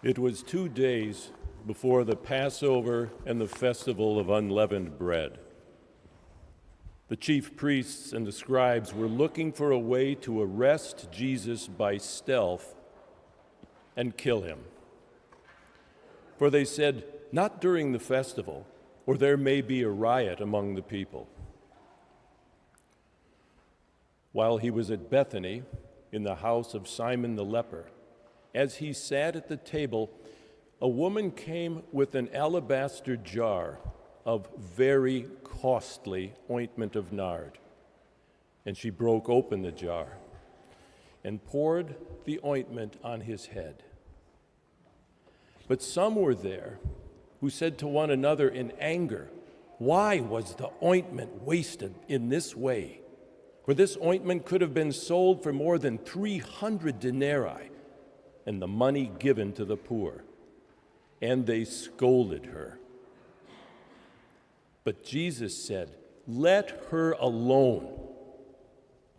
It was 2 days before the Passover and the festival of unleavened bread. The chief priests and the scribes were looking for a way to arrest Jesus by stealth and kill him. For they said, "Not during the festival, or there may be a riot among the people." While he was at Bethany, in the house of Simon the leper, as he sat at the table, a woman came with an alabaster jar of very costly ointment of nard. And she broke open the jar and poured the ointment on his head. But some were there who said to one another in anger, "Why was the ointment wasted in this way? For this ointment could have been sold for more than 300 denarii and the money given to the poor." And they scolded her. But Jesus said, "Let her alone.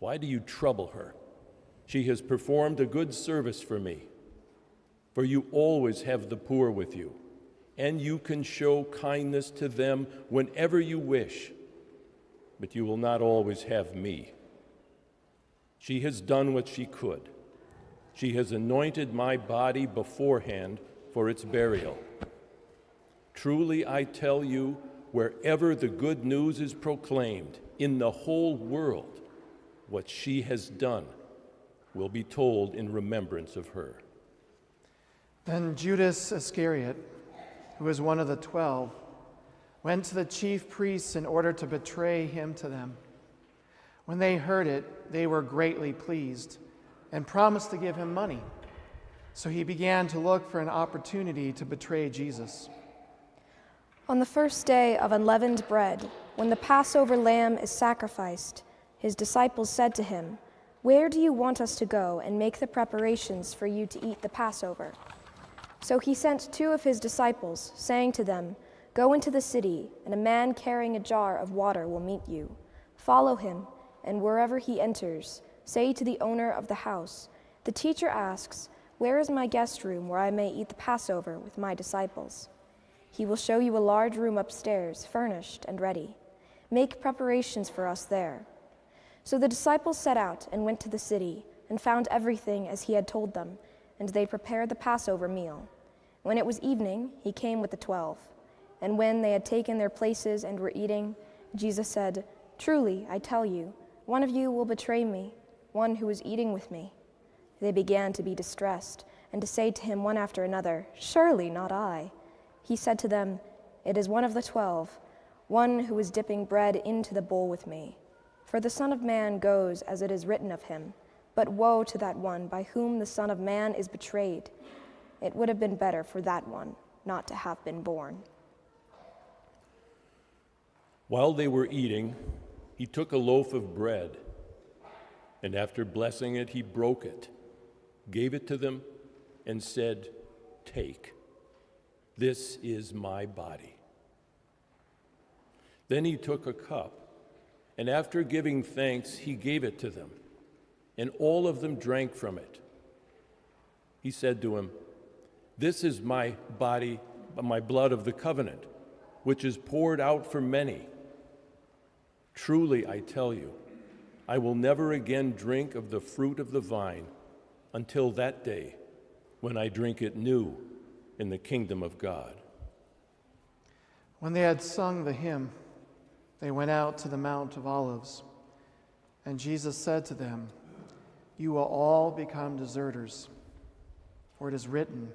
Why do you trouble her? She has performed a good service for me. For you always have the poor with you, and you can show kindness to them whenever you wish, but you will not always have me. She has done what she could. She has anointed my body beforehand for its burial. Truly, I tell you, wherever the good news is proclaimed in the whole world, what she has done will be told in remembrance of her." Then Judas Iscariot, who was one of the 12, went to the chief priests in order to betray him to them. When they heard it, they were greatly pleased and promised to give him money. So he began to look for an opportunity to betray Jesus. On the first day of unleavened bread, when the Passover lamb is sacrificed, his disciples said to him, "Where do you want us to go and make the preparations for you to eat the Passover?" So he sent 2 of his disciples, saying to them, "Go into the city, and a man carrying a jar of water will meet you. Follow him, and wherever he enters, say to the owner of the house, 'The teacher asks, where is my guest room where I may eat the Passover with my disciples?' He will show you a large room upstairs, furnished and ready. Make preparations for us there." So the disciples set out and went to the city, and found everything as he had told them, and they prepared the Passover meal. When it was evening, he came with the 12. And when they had taken their places and were eating, Jesus said, "Truly, I tell you, one of you will betray me, one who is eating with me." They began to be distressed, and to say to him one after another, "Surely not I." He said to them, "It is one of the 12, one who is dipping bread into the bowl with me. For the Son of Man goes as it is written of him, but woe to that one by whom the Son of Man is betrayed. It would have been better for that one not to have been born." While they were eating, he took a loaf of bread, and after blessing it, he broke it, gave it to them, and said, "Take, this is my body." Then he took a cup, and after giving thanks, he gave it to them, and all of them drank from it. He said to him, "This is my body, my blood of the covenant, which is poured out for many. Truly, I tell you, I will never again drink of the fruit of the vine until that day when I drink it new in the kingdom of God." When they had sung the hymn, they went out to the Mount of Olives. And Jesus said to them, "You will all become deserters, for it is written,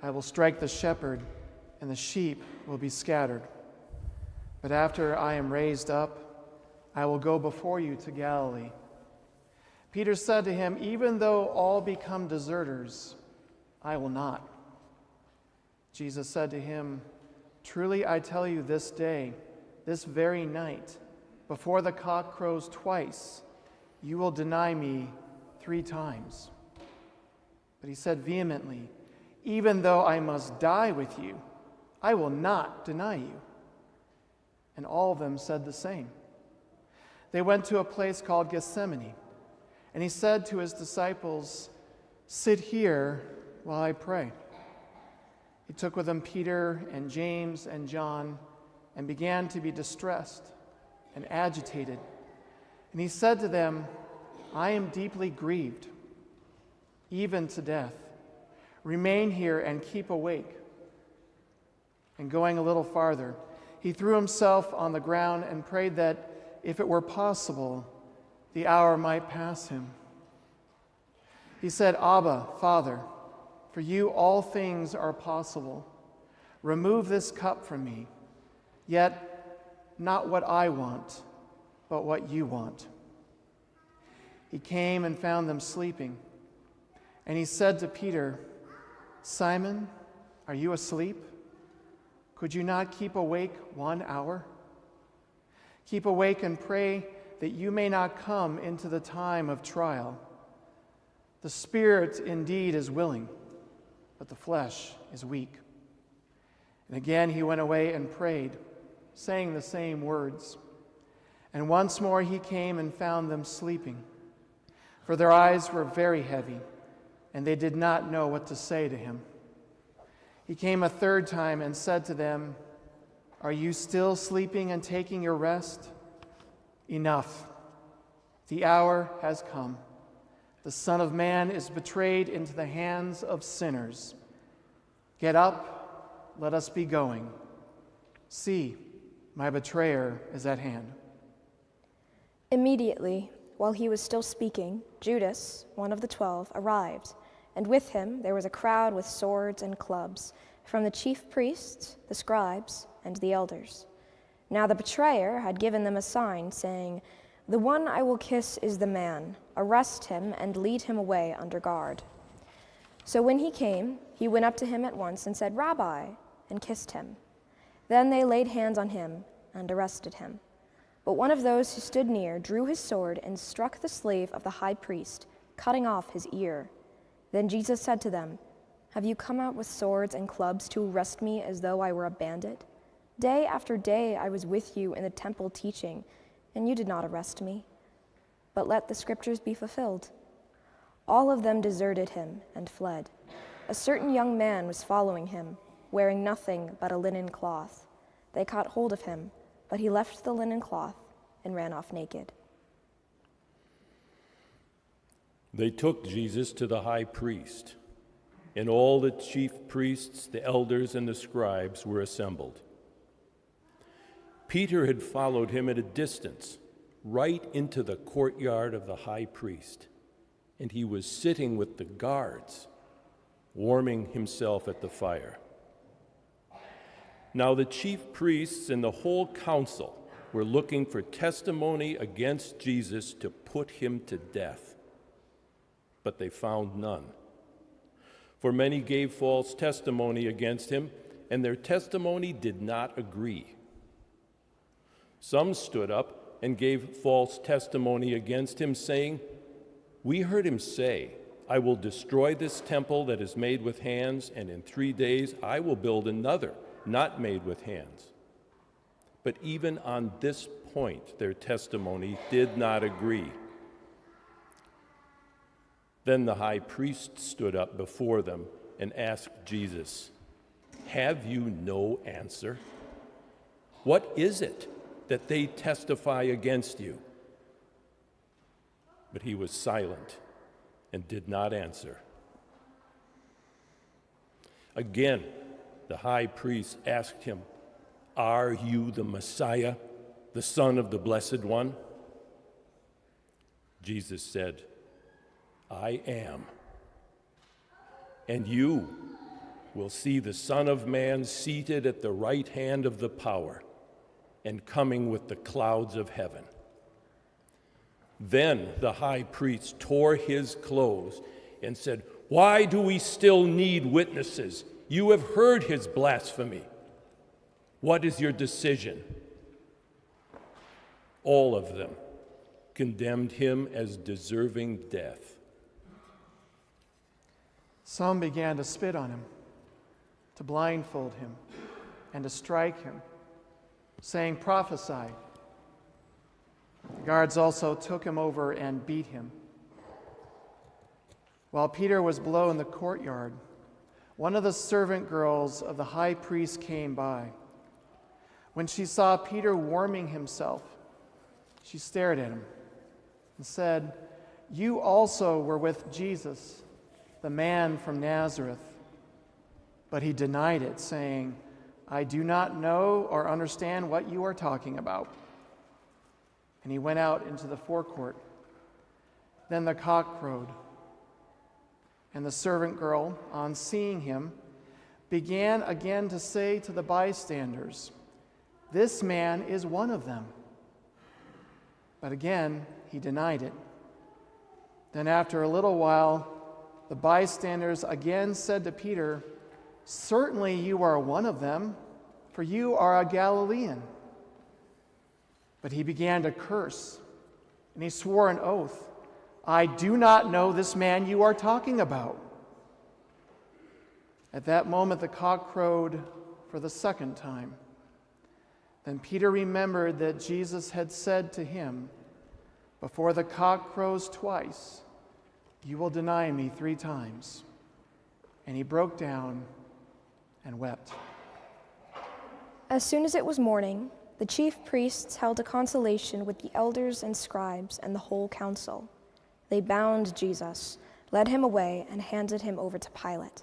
'I will strike the shepherd, and the sheep will be scattered.' But after I am raised up, I will go before you to Galilee." Peter said to him, "Even though all become deserters, I will not." Jesus said to him, "Truly I tell you, this day, this very night, before the cock crows twice, you will deny me 3 times." But he said vehemently, "Even though I must die with you, I will not deny you." And all of them said the same. They went to a place called Gethsemane, and he said to his disciples, "Sit here while I pray." He took with him Peter and James and John and began to be distressed and agitated. And he said to them, I am deeply grieved, even to death. Remain here and keep awake. And going a little farther, he threw himself on the ground and prayed that, if it were possible, the hour might pass him. He said, Abba, Father, for you all things are possible. Remove this cup from me, yet not what I want, but what you want. He came and found them sleeping, and he said to Peter, Simon, are you asleep? Could you not keep awake 1 hour? Keep awake and pray that you may not come into the time of trial. The spirit indeed is willing, but the flesh is weak. And again he went away and prayed, saying the same words. And once more he came and found them sleeping, for their eyes were very heavy, and they did not know what to say to him. He came a third time and said to them, Are you still sleeping and taking your rest? Enough. The hour has come. The Son of Man is betrayed into the hands of sinners. Get up, let us be going. See, my betrayer is at hand. Immediately, while he was still speaking, Judas, one of the 12, arrived, and with him there was a crowd with swords and clubs, from the chief priests, the scribes, and the elders. Now the betrayer had given them a sign, saying, The one I will kiss is the man. Arrest him and lead him away under guard. So when he came, he went up to him at once and said, Rabbi, and kissed him. Then they laid hands on him and arrested him. But one of those who stood near drew his sword and struck the slave of the high priest, cutting off his ear. Then Jesus said to them, Have you come out with swords and clubs to arrest me as though I were a bandit? Day after day I was with you in the temple teaching, and you did not arrest me. But let the scriptures be fulfilled. All of them deserted him and fled. A certain young man was following him, wearing nothing but a linen cloth. They caught hold of him, but he left the linen cloth and ran off naked. They took Jesus to the high priest, and all the chief priests, the elders, and the scribes were assembled. Peter had followed him at a distance, right into the courtyard of the high priest, and he was sitting with the guards, warming himself at the fire. Now the chief priests and the whole council were looking for testimony against Jesus to put him to death, but they found none. For many gave false testimony against him, and their testimony did not agree. Some stood up and gave false testimony against him, saying, We heard him say, I will destroy this temple that is made with hands, and in 3 days I will build another, not made with hands. But even on this point, their testimony did not agree. Then the high priest stood up before them and asked Jesus, Have you no answer? What is it that they testify against you? But he was silent and did not answer. Again, the high priest asked him, Are you the Messiah, the Son of the Blessed One? Jesus said, I am. And you will see the Son of Man seated at the right hand of the power and coming with the clouds of heaven. Then the high priest tore his clothes and said, Why do we still need witnesses? You have heard his blasphemy. What is your decision? All of them condemned him as deserving death. Some began to spit on him, to blindfold him, and to strike him, saying, Prophesy. The guards also took him over and beat him. While Peter was below in the courtyard, one of the servant girls of the high priest came by. When she saw Peter warming himself, she stared at him and said, "You also were with Jesus, the man from Nazareth." But he denied it, saying, "I do not know or understand what you are talking about." And he went out into the forecourt. Then the cock crowed. And the servant girl, on seeing him, began again to say to the bystanders, "This man is one of them." But again he denied it. Then after a little while, the bystanders again said to Peter, "Certainly you are one of them, for you are a Galilean." But he began to curse, and he swore an oath, "I do not know this man you are talking about." At that moment the cock crowed for the second time. Then Peter remembered that Jesus had said to him, "Before the cock crows twice, you will deny me 3 times." And he broke down and wept. As soon as it was morning, the chief priests held a consultation with the elders and scribes and the whole council. They bound Jesus, led him away, and handed him over to Pilate.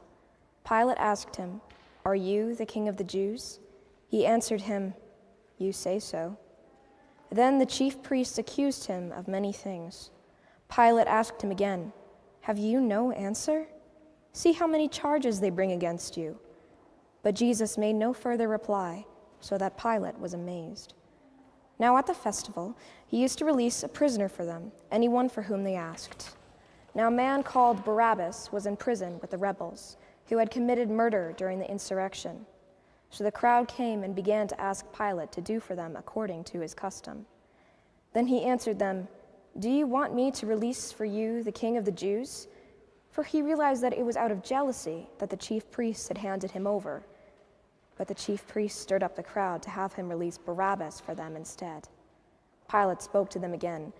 Pilate asked him, "Are you the king of the Jews?" He answered him, "You say so." Then the chief priests accused him of many things. Pilate asked him again, "Have you no answer? See how many charges they bring against you." But Jesus made no further reply, so that Pilate was amazed. Now at the festival, he used to release a prisoner for them, anyone for whom they asked. Now a man called Barabbas was in prison with the rebels, who had committed murder during the insurrection. So the crowd came and began to ask Pilate to do for them according to his custom. Then he answered them, "Do you want me to release for you the king of the Jews?" For he realized that it was out of jealousy that the chief priests had handed him over. But the chief priests stirred up the crowd to have him release Barabbas for them instead. Pilate spoke to them again,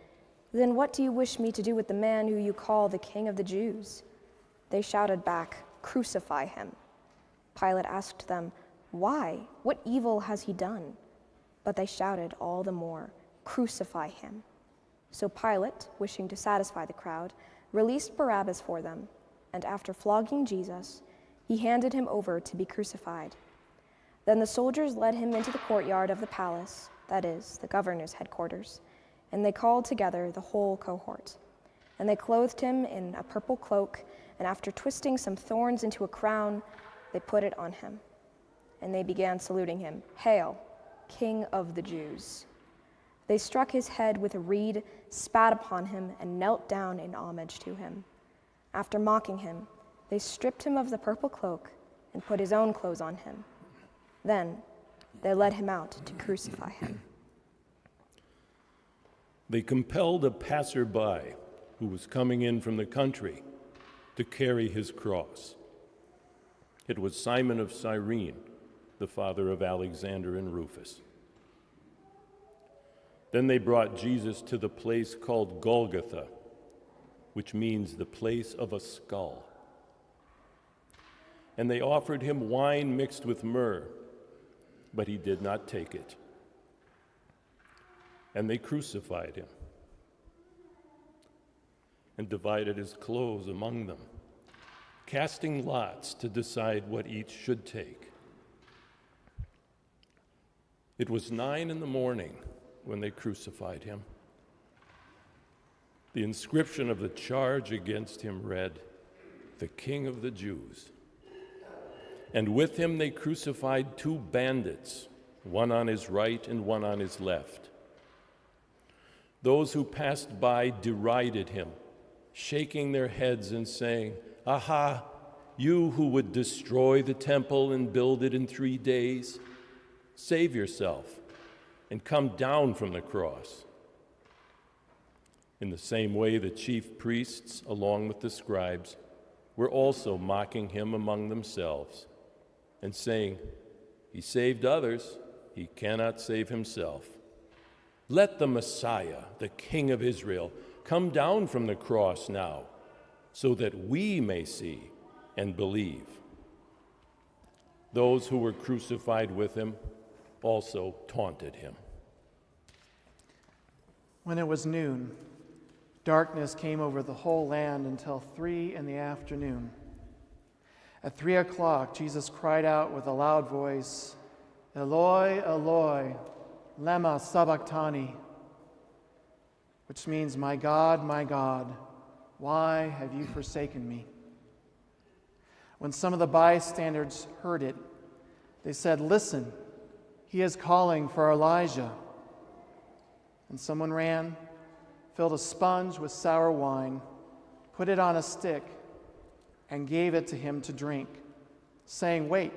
"Then what do you wish me to do with the man who you call the king of the Jews?" They shouted back, "Crucify him." Pilate asked them, "Why? What evil has he done?" But they shouted all the more, "Crucify him." So Pilate, wishing to satisfy the crowd, released Barabbas for them, and after flogging Jesus, he handed him over to be crucified. Then the soldiers led him into the courtyard of the palace, that is, the governor's headquarters, and they called together the whole cohort. And they clothed him in a purple cloak, and after twisting some thorns into a crown, they put it on him. And they began saluting him, "Hail, King of the Jews." They struck his head with a reed, spat upon him, and knelt down in homage to him. After mocking him, they stripped him of the purple cloak and put his own clothes on him. Then they led him out to crucify him. They compelled a passerby who was coming in from the country to carry his cross. It was Simon of Cyrene, the father of Alexander and Rufus. Then they brought Jesus to the place called Golgotha, which means the place of a skull. And they offered him wine mixed with myrrh, but he did not take it. And they crucified him and divided his clothes among them, casting lots to decide what each should take. It was 9 a.m. when they crucified him. The inscription of the charge against him read, "The King of the Jews." And with him they crucified 2 bandits, one on his right and one on his left. Those who passed by derided him, shaking their heads and saying, "Aha, you who would destroy the temple and build it in 3 days, save yourself and come down from the cross." In the same way, the chief priests, along with the scribes, were also mocking him among themselves and saying, "He saved others, he cannot save himself. Let the Messiah, the King of Israel, come down from the cross now, so that we may see and believe." Those who were crucified with him also taunted him. When it was noon, darkness came over the whole land until 3 p.m. At 3 o'clock, Jesus cried out with a loud voice, "Eloi, Eloi, lema sabachthani," which means, my God, why have you forsaken me?" When some of the bystanders heard it, they said, "Listen, he is calling for Elijah." And someone ran, filled a sponge with sour wine, put it on a stick, and gave it to him to drink, saying, "Wait,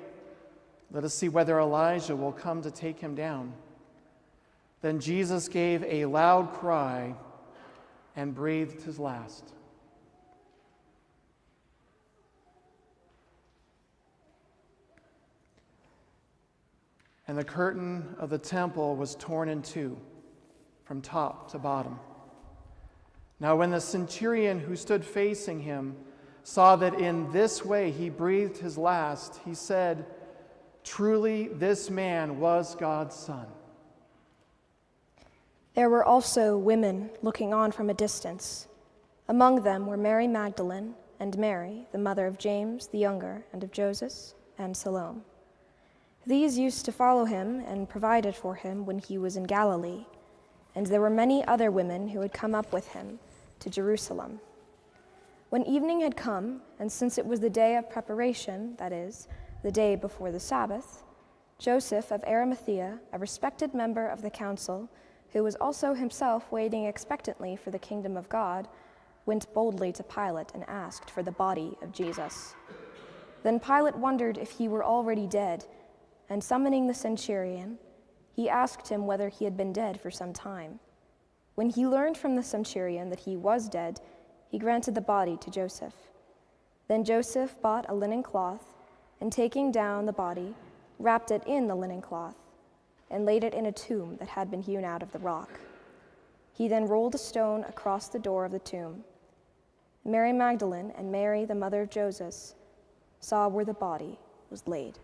let us see whether Elijah will come to take him down." Then Jesus gave a loud cry and breathed his last. And the curtain of the temple was torn in two, from top to bottom. Now when the centurion who stood facing him saw that in this way he breathed his last, he said, "Truly this man was God's Son." There were also women looking on from a distance. Among them were Mary Magdalene and Mary, the mother of James the younger and of Joseph and Salome. These used to follow him and provided for him when he was in Galilee, and there were many other women who had come up with him to Jerusalem. When evening had come, and since it was the day of preparation, that is, the day before the Sabbath, Joseph of Arimathea, a respected member of the council, who was also himself waiting expectantly for the kingdom of God, went boldly to Pilate and asked for the body of Jesus. Then Pilate wondered if he were already dead, and summoning the centurion, he asked him whether he had been dead for some time. When he learned from the centurion that he was dead, he granted the body to Joseph. Then Joseph bought a linen cloth, and taking down the body, wrapped it in the linen cloth, and laid it in a tomb that had been hewn out of the rock. He then rolled a stone across the door of the tomb. Mary Magdalene and Mary, the mother of Joseph, saw where the body was laid.